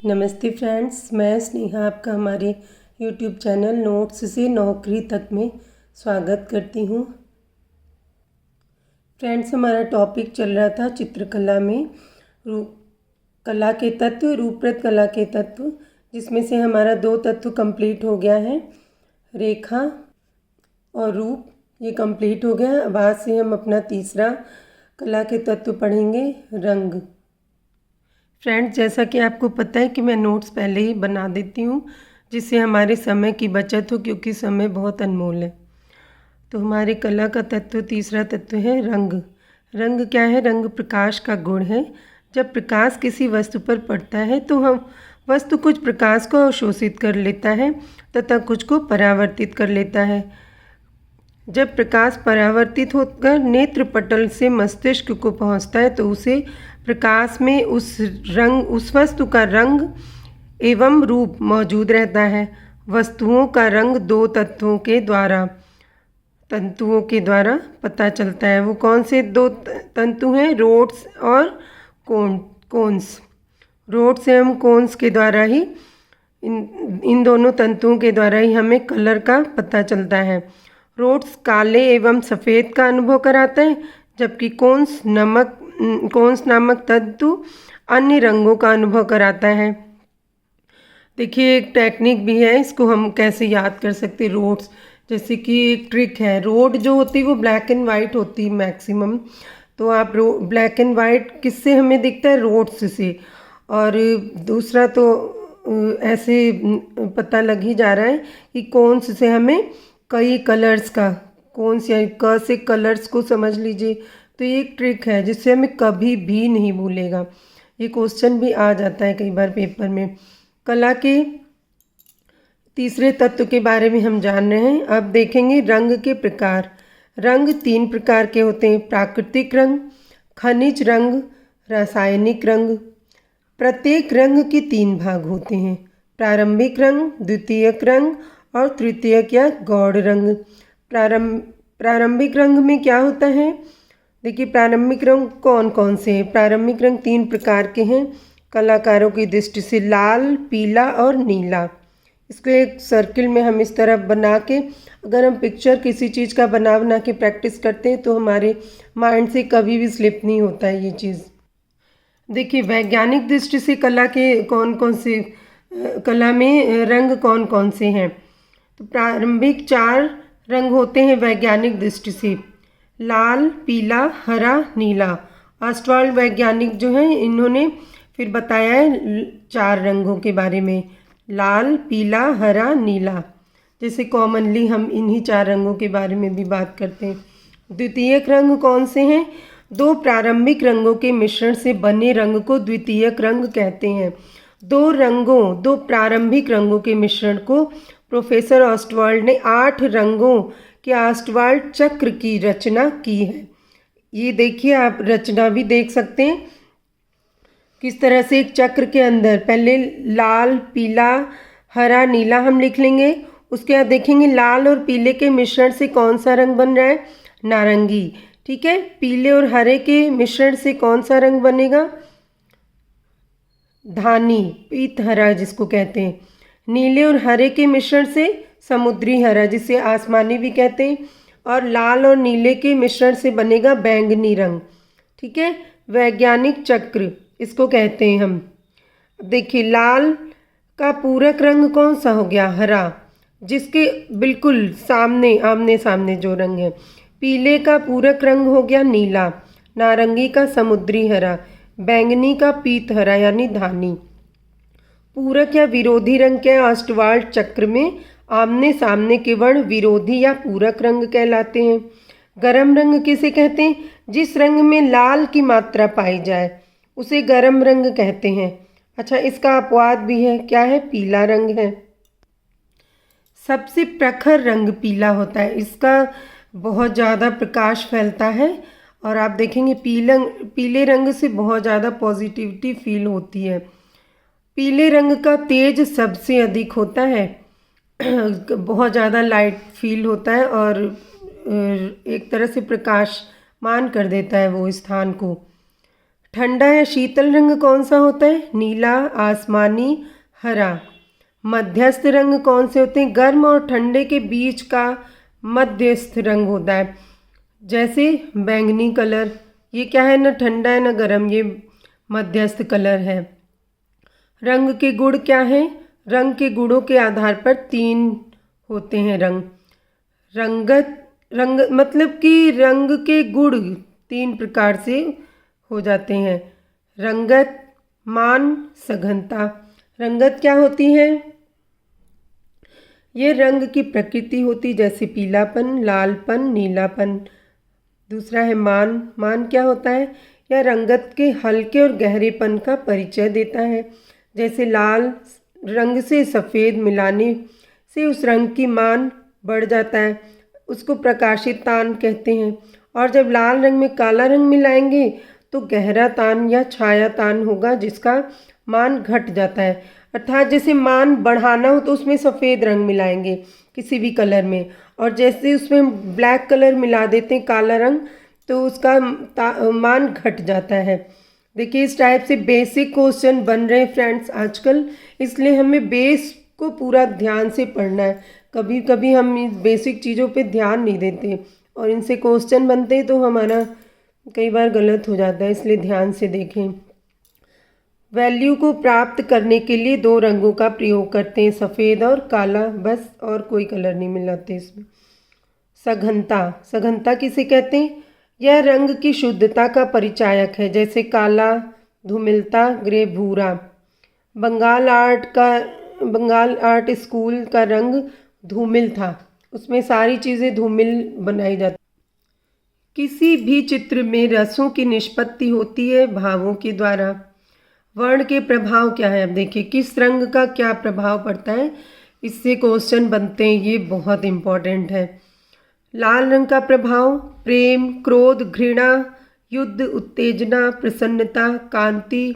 नमस्ते फ्रेंड्स, मैं स्नेहा आपका हमारे YouTube चैनल नोट्स से नौकरी तक में स्वागत करती हूँ। फ्रेंड्स, हमारा टॉपिक चल रहा था चित्रकला में कला के तत्व, रूपरत कला के तत्व, जिसमें से हमारा 2 तत्व कंप्लीट हो गया है, रेखा और रूप। ये कंप्लीट हो गया। अब आज से हम अपना तीसरा कला के तत्व पढ़ेंगे, रंग। फ्रेंड्स, जैसा कि आपको पता है कि मैं नोट्स पहले ही बना देती हूँ, जिससे हमारे समय की बचत हो, क्योंकि समय बहुत अनमोल है। तो हमारे कला का तत्व, तीसरा तत्व है रंग। रंग क्या है? रंग प्रकाश का गुण है। जब प्रकाश किसी वस्तु पर पड़ता है तो हम वस्तु कुछ प्रकाश को अवशोषित कर लेता है तथा कुछ को परावर्तित कर लेता है। जब प्रकाश परावर्तित होकर नेत्र पटल से मस्तिष्क को पहुंचता है तो उसे प्रकाश में उस वस्तु का रंग एवं रूप मौजूद रहता है। वस्तुओं का रंग 2 तंतुओं के द्वारा पता चलता है। वो कौन से 2 तंतु हैं? रोड्स और कोन्स। रोड्स एवं कोन्स के द्वारा ही इन दोनों तंतुओं के द्वारा ही हमें कलर का पता चलता है। रोड्स काले एवं सफ़ेद का अनुभव कराता है, जबकि कोन्स नामक तंतु अन्य रंगों का अनुभव कराता है। देखिए, एक टेक्निक भी है, इसको हम कैसे याद कर सकते हैं। रोड्स, जैसे कि एक ट्रिक है, रोड जो होती है वो ब्लैक एंड वाइट होती है मैक्सिमम। तो आप ब्लैक एंड वाइट किससे हमें दिखता है? रोड्स से। और दूसरा तो ऐसे पता लग ही जा रहा है कि कोन्स से हमें कई कलर्स का, कोन्स या क से कलर्स को समझ लीजिए। तो ये एक ट्रिक है जिससे हमें कभी भी नहीं भूलेगा। ये क्वेश्चन भी आ जाता है कई बार पेपर में। कला के तीसरे तत्व के बारे में हम जान रहे हैं। अब देखेंगे रंग के प्रकार। रंग 3 प्रकार के होते हैं: प्राकृतिक रंग, खनिज रंग, रासायनिक रंग। प्रत्येक रंग के 3 भाग होते हैं: प्रारंभिक रंग, द्वितीयक रंग और तृतीयक या गौड़ रंग। प्रारंभिक रंग में क्या होता है? देखिए, प्रारंभिक रंग कौन कौन से हैं? प्रारंभिक रंग 3 प्रकार के हैं कलाकारों की दृष्टि से: लाल, पीला और नीला। इसको एक सर्किल में हम इस तरह बना के, अगर हम पिक्चर किसी चीज़ का बना के प्रैक्टिस करते हैं तो हमारे माइंड से कभी भी स्लिप नहीं होता है ये चीज़। देखिए, वैज्ञानिक दृष्टि से कला में रंग कौन कौन से हैं? तो प्रारंभिक 4 रंग होते हैं वैज्ञानिक दृष्टि से: लाल, पीला, हरा, नीला। ऑस्टवाल्ड वैज्ञानिक जो हैं, इन्होंने फिर बताया है 4 रंगों के बारे में: लाल, पीला, हरा, नीला। जैसे कॉमनली हम इन्हीं 4 रंगों के बारे में भी बात करते हैं। द्वितीयक रंग कौन से हैं? 2 प्रारंभिक रंगों के मिश्रण से बने रंग को द्वितीयक रंग कहते हैं। 2 प्रारंभिक रंगों के मिश्रण को प्रोफेसर ऑस्टवाल्ड ने 8 रंगों के ऑस्टवाल्ड चक्र की रचना की है। ये देखिए, आप रचना भी देख सकते हैं किस तरह से एक चक्र के अंदर पहले लाल, पीला, हरा, नीला हम लिख लेंगे। उसके बाद देखेंगे लाल और पीले के मिश्रण से कौन सा रंग बन रहा है? नारंगी। ठीक है। पीले और हरे के मिश्रण से कौन सा रंग बनेगा? धानी, पीत हरा जिसको कहते हैं। नीले और हरे के मिश्रण से समुद्री हरा, जिसे आसमानी भी कहते हैं। और लाल और नीले के मिश्रण से बनेगा बैंगनी रंग। ठीक है। वैज्ञानिक चक्र इसको कहते हैं हम। देखिए, लाल का पूरक रंग कौन सा हो गया? हरा, जिसके बिल्कुल आमने सामने जो रंग है। पीले का पूरक रंग हो गया नीला, नारंगी का समुद्री हरा, बैंगनी का पीत हरा यानी धानी। पूरक या विरोधी रंग के ऑस्टवाल्ड चक्र में आमने सामने के वर्ण विरोधी या पूरक रंग कहलाते हैं। गरम रंग किसे कहते हैं? जिस रंग में लाल की मात्रा पाई जाए उसे गरम रंग कहते हैं। अच्छा, इसका अपवाद भी है, क्या है? पीला रंग है। सबसे प्रखर रंग पीला होता है, इसका बहुत ज़्यादा प्रकाश फैलता है और आप देखेंगे पीले रंग से बहुत ज़्यादा पॉजिटिविटी फील होती है। पीले रंग का तेज सबसे अधिक होता है, बहुत ज़्यादा लाइट फील होता है और एक तरह से प्रकाशमान कर देता है वो स्थान को। ठंडा या शीतल रंग कौन सा होता है? नीला, आसमानी, हरा। मध्यस्थ रंग कौन से होते हैं? गर्म और ठंडे के बीच का मध्यस्थ रंग होता है, जैसे बैंगनी कलर। ये क्या है? ना ठंडा है ना गर्म, ये मध्यस्थ कलर है। रंग के गुण क्या हैं? रंग के गुणों के आधार पर 3 होते हैं रंग। रंग मतलब कि रंग के गुण 3 प्रकार से हो जाते हैं। रंगत, मान, सघनता। रंगत क्या होती है? ये रंग की प्रकृति होती, जैसे पीलापन, लालपन, नीलापन। दूसरा है मान। मान क्या होता है? यह रंगत के हल्के और गहरेपन का परिचय देता है, जैसे लाल रंग से सफ़ेद मिलाने से उस रंग की मान बढ़ जाता है, उसको प्रकाशित तान कहते हैं। और जब लाल रंग में काला रंग मिलाएंगे तो गहरा तान या छाया तान होगा, जिसका मान घट जाता है। अर्थात जैसे मान बढ़ाना हो तो उसमें सफ़ेद रंग मिलाएंगे किसी भी कलर में, और जैसे उसमें ब्लैक कलर मिला देते हैं, काला रंग, तो उसका मान घट जाता है। देखिए इस टाइप से बेसिक क्वेश्चन बन रहे हैं फ्रेंड्स आजकल, इसलिए हमें बेस को पूरा ध्यान से पढ़ना है। कभी कभी हम इस बेसिक चीज़ों पे ध्यान नहीं देते और इनसे क्वेश्चन बनते हैं तो हमारा कई बार गलत हो जाता है, इसलिए ध्यान से देखें। वैल्यू को प्राप्त करने के लिए 2 रंगों का प्रयोग करते हैं, सफ़ेद और काला, बस, और कोई कलर नहीं मिलाते इसमें। सघनता। सघनता किसे कहते हैं? यह रंग की शुद्धता का परिचायक है, जैसे काला, धूमिलता, ग्रे, भूरा। बंगाल आर्ट स्कूल का रंग धूमिल था, उसमें सारी चीज़ें धूमिल बनाई जाती। किसी भी चित्र में रसों की निष्पत्ति होती है भावों के द्वारा। वर्ण के प्रभाव क्या है? अब देखिए किस रंग का क्या प्रभाव पड़ता है, इससे क्वेश्चन बनते हैं, ये बहुत इम्पोर्टेंट है। लाल रंग का प्रभाव प्रेम, क्रोध, घृणा, युद्ध, उत्तेजना, प्रसन्नता, कांति,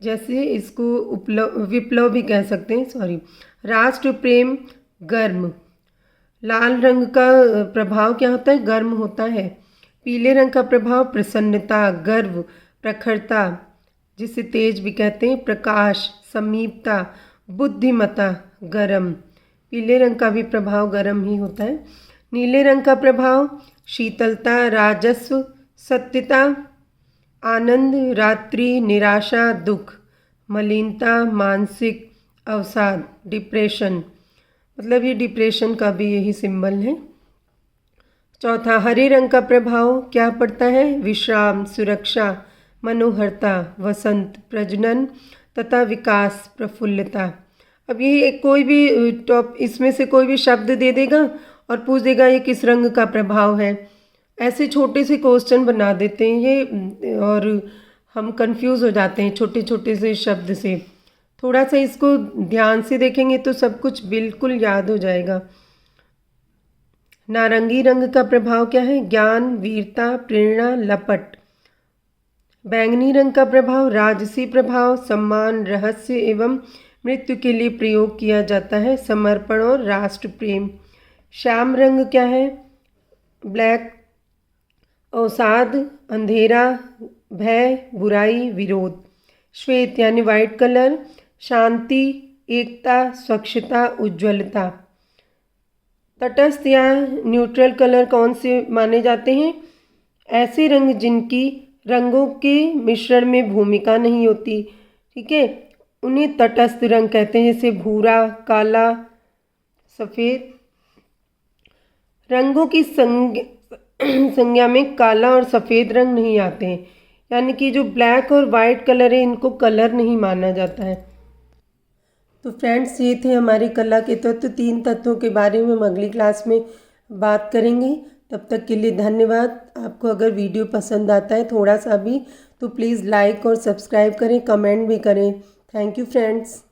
जैसे इसको विप्लव भी कह सकते हैं, सॉरी। राष्ट्र प्रेम, गर्म। लाल रंग का प्रभाव क्या होता है? गर्म होता है। पीले रंग का प्रभाव प्रसन्नता, गर्व, प्रखरता, जिसे तेज भी कहते हैं, प्रकाश, समीपता, बुद्धिमता, गरम। पीले रंग का भी प्रभाव गरम ही होता है। नीले रंग का प्रभाव शीतलता, राजस्व, सत्यता, आनंद, रात्रि, निराशा, दुख, मलिनता, मानसिक अवसाद, डिप्रेशन, मतलब ये डिप्रेशन का भी यही सिंबल है। चौथा, हरे रंग का प्रभाव क्या पड़ता है? विश्राम, सुरक्षा, मनोहरता, वसंत, प्रजनन तथा विकास, प्रफुल्लता। अब ये कोई भी इसमें से कोई भी शब्द दे देगा और पूछ देगा ये किस रंग का प्रभाव है। ऐसे छोटे से क्वेश्चन बना देते हैं ये, और हम कंफ्यूज हो जाते हैं छोटे छोटे से शब्द से। थोड़ा सा इसको ध्यान से देखेंगे तो सब कुछ बिल्कुल याद हो जाएगा। नारंगी रंग का प्रभाव क्या है? ज्ञान, वीरता, प्रेरणा, लपट। बैंगनी रंग का प्रभाव राजसी प्रभाव, सम्मान, रहस्य एवं मृत्यु के लिए प्रयोग किया जाता है, समर्पण और राष्ट्र प्रेम। श्याम रंग क्या है? ब्लैक, अवसाद, अंधेरा, भय, बुराई, विरोध। श्वेत यानी वाइट कलर, शांति, एकता, स्वच्छता, उज्ज्वलता। तटस्थ या न्यूट्रल कलर कौन से माने जाते हैं? ऐसे रंग जिनकी रंगों के मिश्रण में भूमिका नहीं होती, ठीक है, उन्हें तटस्थ रंग कहते हैं, जैसे भूरा, काला, सफ़ेद। रंगों की संज्ञा में काला और सफ़ेद रंग नहीं आते हैं, यानी कि जो ब्लैक और वाइट कलर है इनको कलर नहीं माना जाता है। तो फ्रेंड्स ये थे हमारे कला के तत्व। 3 तत्वों के बारे में हम अगली क्लास में बात करेंगे। तब तक के लिए धन्यवाद। आपको अगर वीडियो पसंद आता है थोड़ा सा भी तो प्लीज़ लाइक और सब्सक्राइब करें, कमेंट भी करें। Thank you friends.